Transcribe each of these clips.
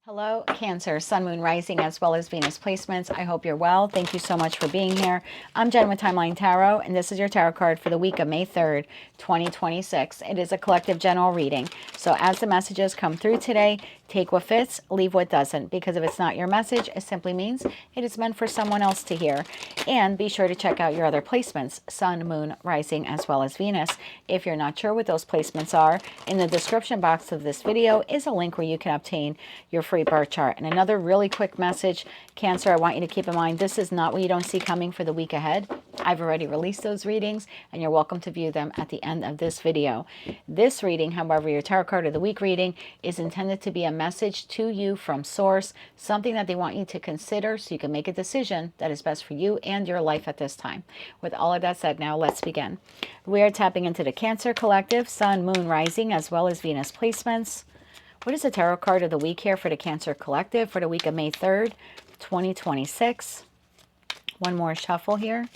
Hello, Cancer, Sun, Moon, Rising, as well as Venus placements. I hope you're well. Thank you so much for being here. I'm Jen with Timeline Tarot, and this is your tarot card for the week of May 3rd, 2026. It is a collective general reading. So as the messages come through today, take what fits, leave what doesn't, because if it's not your message, it simply means it is meant for someone else to hear. And be sure to check out your other placements, Sun, Moon, Rising, as well as Venus. If you're not sure what those placements are, in the description box of this video is a link where you can obtain your free birth chart. And another really quick message, Cancer, I want you to keep in mind, this is not what you don't see coming for the week ahead. I've already released those readings, and you're welcome to view them at the end of this video. This reading, however, your tarot card of the week reading, is intended to be a message to you from source, something that they want you to consider so you can make a decision that is best for you and your life at this time. With all of that said, now let's begin. We are tapping into the Cancer collective, Sun, Moon, Rising, as well as Venus placements. What is the tarot card of the week here for the Cancer collective for the week of May 3rd, 2026? One more shuffle here.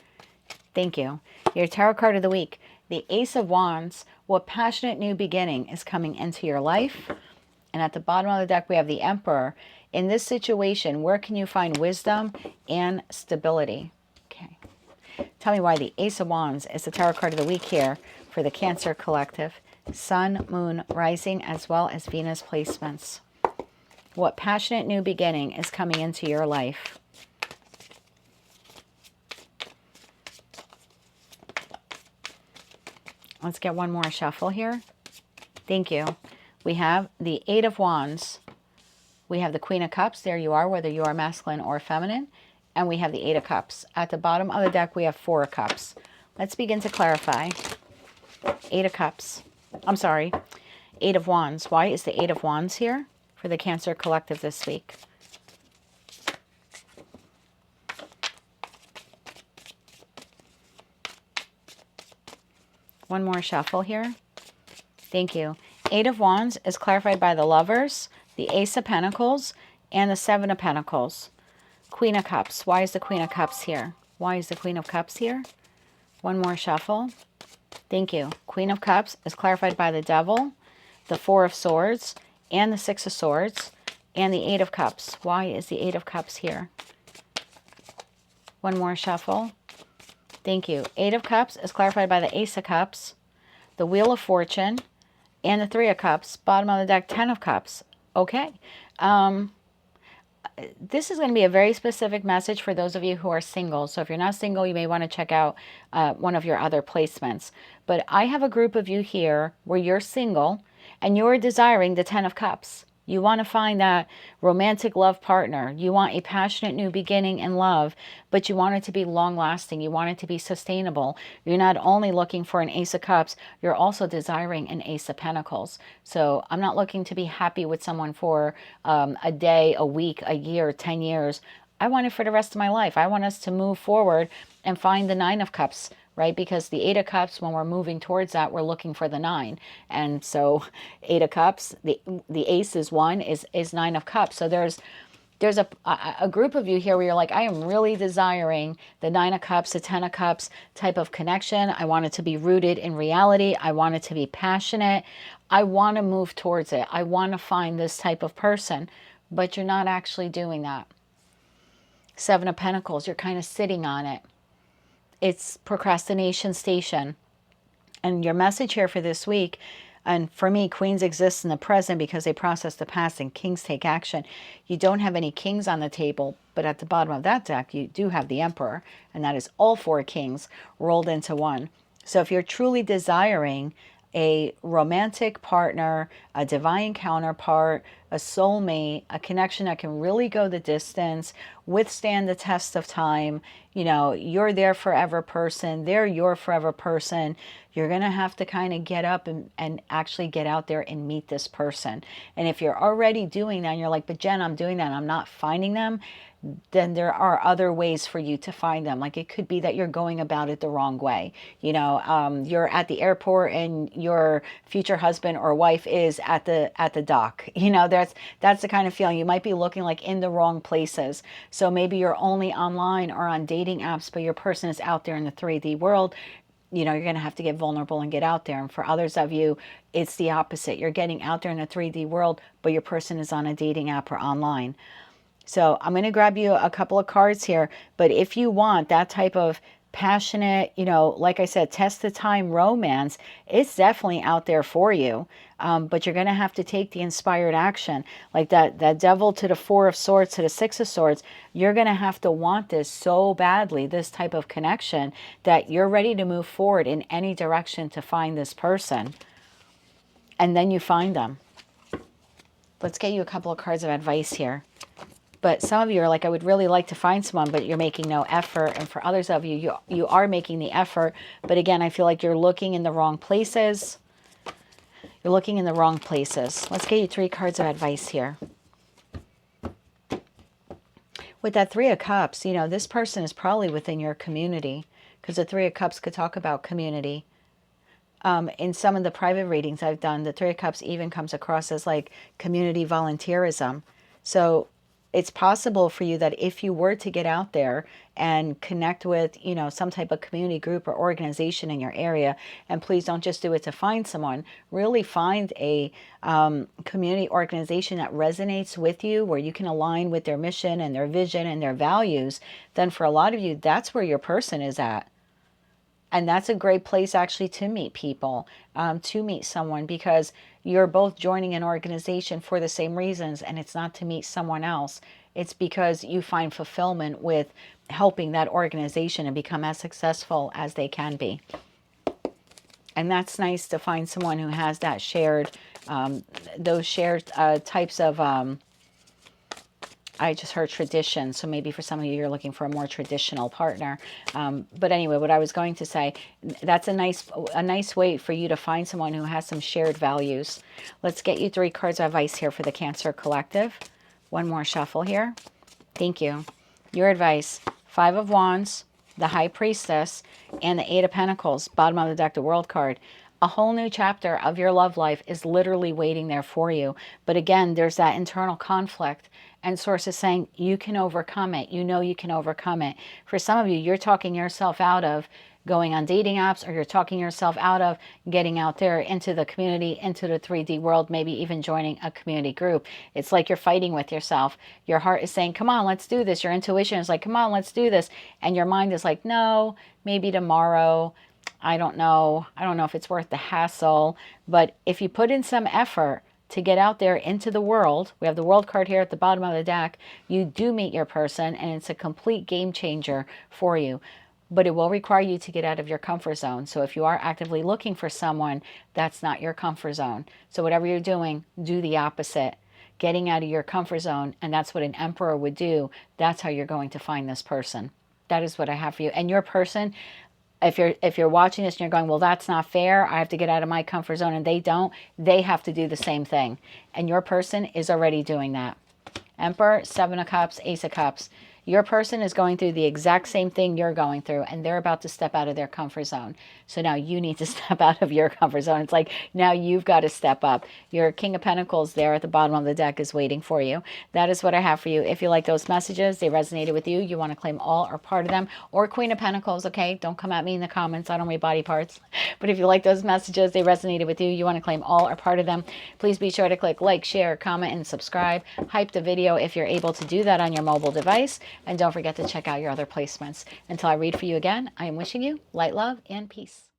Thank you. Your tarot card of the week, the Ace of Wands. What passionate new beginning is coming into your life? And at the bottom of the deck, we have the Emperor. In this situation, where can you find wisdom and stability? Okay. Tell me why the Ace of Wands is the tarot card of the week here for the Cancer collective. Sun, Moon, Rising, as well as Venus placements. What passionate new beginning is coming into your life? Let's get one more shuffle here. Thank you. We have the Eight of Wands. We have the Queen of Cups. There you are, whether you are masculine or feminine. And we have the Eight of Cups. At the bottom of the deck, we have Four of Cups. Let's begin to clarify. Eight of Cups. I'm sorry, Eight of Wands. Why is the Eight of Wands here for the Cancer collective this week? One more shuffle here. Thank you. Eight of Wands is clarified by the Lovers, the Ace of Pentacles, and the Seven of Pentacles. Queen of Cups. Why is the Queen of Cups here? Why is the Queen of Cups here? One more shuffle. Thank you. Queen of Cups is clarified by the Devil, the Four of Swords, and the Six of Swords, and the Eight of Cups. Why is the Eight of Cups here? One more shuffle. Thank you. Eight of Cups is clarified by the Ace of Cups, the Wheel of Fortune, and the Three of Cups. Bottom of the deck, Ten of Cups. Okay. This is going to be a very specific message for those of you who are single. So if you're not single, you may want to check out one of your other placements. But I have a group of you here where you're single and you're desiring the Ten of Cups. You want to find that romantic love partner. You want a passionate new beginning in love, but you want it to be long-lasting. You want it to be sustainable. You're not only looking for an Ace of Cups, you're also desiring an Ace of Pentacles. So I'm not looking to be happy with someone for a day, a week, a year, 10 years. I want it for the rest of my life. I want us to move forward and find the Nine of Cups, right? Because the Eight of Cups, when we're moving towards that, we're looking for the Nine. And so Eight of Cups, the Ace is one, is Nine of Cups. So there's a group of you here where you're like, I am really desiring the Nine of Cups, the Ten of Cups type of connection. I want it to be rooted in reality. I want it to be passionate. I want to move towards it. I want to find this type of person, but you're not actually doing that. Seven of Pentacles, you're kind of sitting on it. It's procrastination station. And your message here for this week, and for me, queens exist in the present because they process the past and kings take action. You don't have any kings on the table, but at the bottom of that deck, you do have the Emperor, and that is all four kings rolled into one. So if you're truly desiring a romantic partner, a divine counterpart, a soulmate, a connection that can really go the distance, withstand the test of time, you know, you're their forever person, they're your forever person, you're going to have to kind of get up and actually get out there and meet this person. And if you're already doing that and you're like, but Jen, I'm doing that and I'm not finding them, then there are other ways for you to find them. Like it could be that you're going about it the wrong way. You know, you're at the airport and your future husband or wife is at the dock. You know, that's the kind of feeling. You might be looking like in the wrong places. So maybe you're only online or on dating apps, but your person is out there in the 3D world. you know, you're going to have to get vulnerable and get out there. And for others of you, it's the opposite. You're getting out there in the 3D world, but your person is on a dating app or online. So I'm going to grab you a couple of cards here. But if you want that type of passionate, you know, like I said, test the time romance, it's definitely out there for you. But you're going to have to take the inspired action. Like that devil to the 4 of swords to the 6 of swords, you're going to have to want this so badly, this type of connection, that you're ready to move forward in any direction to find this person. And then you find them. Let's get you a couple of cards of advice here. But some of you are like, I would really like to find someone, but you're making no effort. And for others of you, you are making the effort. But again, I feel like you're looking in the wrong places. You're looking in the wrong places. Let's get you 3 cards of advice here. With that 3 of Cups, you know, this person is probably within your community, because the 3 of Cups could talk about community. In some of the private readings I've done, the 3 of Cups even comes across as like community volunteerism. So it's possible for you that if you were to get out there and connect with, you know, some type of community group or organization in your area, and please don't just do it to find someone, really find a community organization that resonates with you, where you can align with their mission and their vision and their values, then for a lot of you, that's where your person is at. And that's a great place actually to meet people, to meet someone, because you're both joining an organization for the same reasons, and it's not to meet someone else. It's because you find fulfillment with helping that organization and become as successful as they can be. And that's nice to find someone who has that shared, those shared types of, I just heard tradition, so maybe for some of you, you're looking for a more traditional partner. But anyway, what I was going to say, that's a nice way for you to find someone who has some shared values. Let's get you 3 cards of advice here for the Cancer Collective. One more shuffle here. Thank you. Your advice, 5 of Wands, the High Priestess, and the 8 of Pentacles, bottom of the deck, the World card. A whole new chapter of your love life is literally waiting there for you. But again, there's that internal conflict. And Source is saying you can overcome it. You know you can overcome it. For some of you, you're talking yourself out of going on dating apps, or you're talking yourself out of getting out there into the community, into the 3D world, maybe even joining a community group. It's like you're fighting with yourself. Your heart is saying, come on, let's do this. Your intuition is like, come on, let's do this. And your mind is like, no, maybe tomorrow. I don't know. I don't know if it's worth the hassle. But if you put in some effort to get out there into the world, we have the World card here at the bottom of the deck, you do meet your person, and it's a complete game changer for you. But it will require you to get out of your comfort zone. So if you are actively looking for someone, that's not your comfort zone. So whatever you're doing, do the opposite. Getting out of your comfort zone, and that's what an Emperor would do. That's how you're going to find this person. That is what I have for you. And your person, if you're watching this and you're going, well, that's not fair, I have to get out of my comfort zone, and they don't, they have to do the same thing. And your person is already doing that. Emperor, 7 of Cups, Ace of Cups. Your person is going through the exact same thing you're going through, and they're about to step out of their comfort zone. So now you need to step out of your comfort zone. It's like now you've got to step up. Your King of Pentacles there at the bottom of the deck is waiting for you. That is what I have for you. If you like those messages, they resonated with you, you want to claim all or part of them, or Queen of Pentacles, okay? Don't come at me in the comments. I don't read body parts. But if you like those messages, they resonated with you, you want to claim all or part of them, please be sure to click like, share, comment, and subscribe. Hype the video if you're able to do that on your mobile device. And don't forget to check out your other placements. Until I read for you again, I am wishing you light, love, and peace.